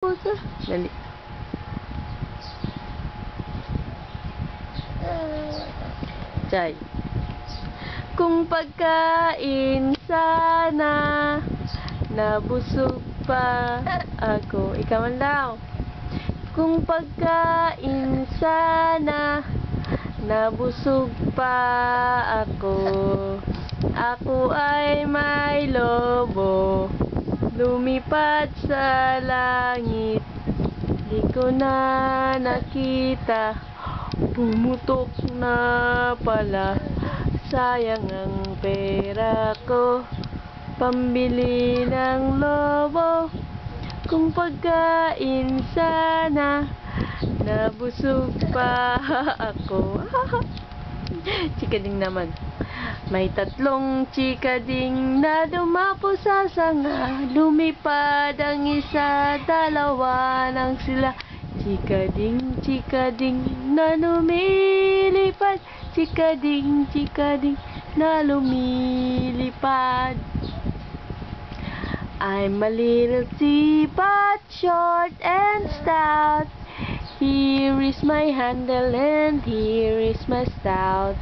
Pusa. Dali. Chay. Kung pagkain sana, nabusog pa ako. Ikaw man daw. Kung pagkain sana, nabusog pa ako. Ako ay may lobo, lumipad sa langit. Di ko na nakita, pumutok na pala. Sayang ang pera ko, pambili ng lobo. Kung pagkain sana, nabusog pa ako. Chikading naman. May tatlong chikading na dumapo sa sanga. Lumipad ang isa, dalawa nang sila. Chikading, chikading na lumilipad. Chikading, chikading na lumilipad. I'm a little teapot, short and stout. Here is my handle and here is my spout.